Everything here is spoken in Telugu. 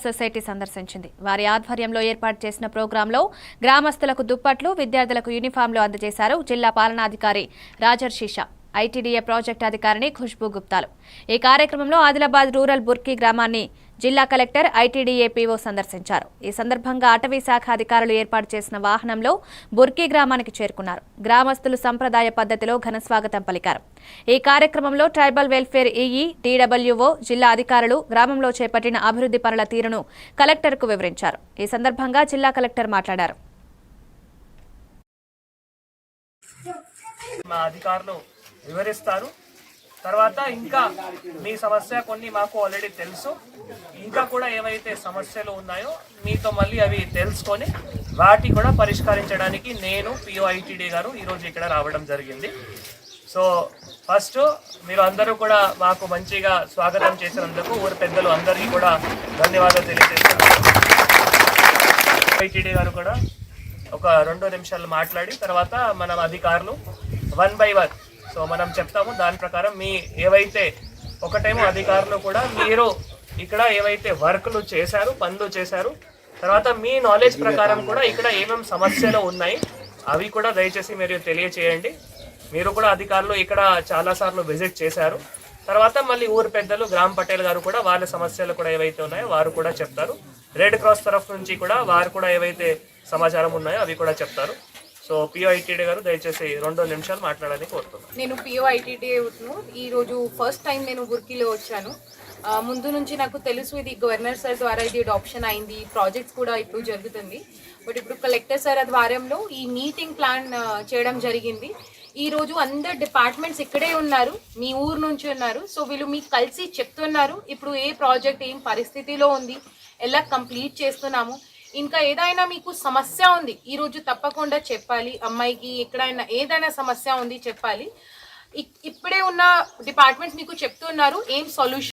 సొసైటీ సందర్శించింది. వారి ఆధ్వర్యంలో ఏర్పాటు చేసిన ప్రోగ్రాంలో గ్రామస్తులకు దుప్పట్లు, విద్యార్థులకు యూనిఫామ్లు అందజేశారు జిల్లా పాలనాధికారి రాజర్షిషా, ఐటీడీఏ ప్రాజెక్టు అధికారిని ఖుష్బూ గుప్తాలు. ఈ కార్యక్రమంలో ఆదిలాబాద్ రూరల్ బుర్కీ గ్రామాన్ని జిల్లా కలెక్టర్, ఐటీడీఏ పీఓ సందర్శించారు. ఈ సందర్భంగా అటవీ శాఖ అధికారులు ఏర్పాటు చేసిన వాహనంలో బుర్కీ గ్రామానికి చేరుకున్నారు. గ్రామస్తులు సంప్రదాయ పద్ధతిలో ఘనస్వాగతం పలికారు. ఈ కార్యక్రమంలో ట్రైబల్ వెల్ఫేర్ ఈఈ, టీడబ్ల్యూఓ, జిల్లా అధికారులు గ్రామంలో చేపట్టిన అభివృద్ధి పనుల తీరును కలెక్టర్కు వివరించారు. ఈ సందర్భంగా జిల్లా కలెక్టర్ మాట్లాడారు. వివరిస్తారు. తర్వాత ఇంకా మీ సమస్య కొన్ని మాకు ఆల్రెడీ తెలుసు, ఇంకా కూడా ఏవైతే సమస్యలు ఉన్నాయో మీతో మళ్ళీ అవి తెలుసుకొని వాటి కూడా పరిష్కరించడానికి నేను పిఓఐటీడీ గారు ఈరోజు ఇక్కడ రావడం జరిగింది. సో ఫస్ట్ మీరు అందరూ కూడా మాకు మంచిగా స్వాగతం చేసినందుకు ఊరి పెద్దలు అందరికీ కూడా ధన్యవాదాలు తెలియజేస్తున్నాను. ఐటీడీ గారు కూడా ఒక 2 నిమిషాలు మాట్లాడి తర్వాత మనం అధికారులు 1 by 1 సో మనం చెప్తాము. దాని ప్రకారం మీ ఏవైతే ఒకటేమో అధికారులు కూడా మీరు ఇక్కడ ఏవైతే వర్క్లు చేశారు, పనులు చేశారు, తర్వాత మీ నాలెడ్జ్ ప్రకారం కూడా ఇక్కడ ఏమేమి సమస్యలు ఉన్నాయి అవి కూడా దయచేసి మీరు తెలియచేయండి. మీరు కూడా అధికారులు ఇక్కడ చాలాసార్లు విజిట్ చేశారు. తర్వాత మళ్ళీ ఊరు పెద్దలు గ్రామ్ పటేల్ గారు కూడా వాళ్ళ సమస్యలు కూడా ఏవైతే ఉన్నాయో వారు కూడా చెప్తారు. రెడ్ క్రాస్ తరఫు నుంచి కూడా వారు కూడా ఏవైతే సమాచారం ఉన్నాయో అవి కూడా చెప్తారు. సో పిఓఐటీడీ గారు దయచేసి 2 నిమిషాలు మాట్లాడాలని కోరుతున్నాను. నేను పిఓఐటీడీ ఈరోజు ఫస్ట్ టైం నేను బుర్కీలో వచ్చాను. ముందు నుంచి నాకు తెలుసు ఇది గవర్నర్ సార్ ద్వారా ఇది అడాప్షన్ అయింది, ప్రాజెక్ట్స్ కూడా ఇప్పుడు జరుగుతుంది. బట్ ఇప్పుడు కలెక్టర్ సార్ ఆధ్వర్యంలో ఈ మీటింగ్ ప్లాన్ చేయడం జరిగింది. ఈరోజు అందరు డిపార్ట్మెంట్స్ ఇక్కడే ఉన్నారు, మీ ఊరు నుంచి ఉన్నారు. సో వీళ్ళు మీకు కలిసి చెప్తున్నారు ఇప్పుడు ఏ ప్రాజెక్ట్ ఏం పరిస్థితిలో ఉంది, ఎలా కంప్లీట్ చేస్తున్నాము. ఇంకా ఏదైనా మీకు సమస్య ఉంది ఈరోజు తప్పకుండా చెప్పాలి. అమ్మాయికి ఎక్కడైనా ఏదైనా సమస్య ఉంది చెప్పాలి. ఇప్పుడే ఉన్న డిపార్ట్మెంట్స్ మీకు చెప్తున్నారు ఏం సొల్యూషన్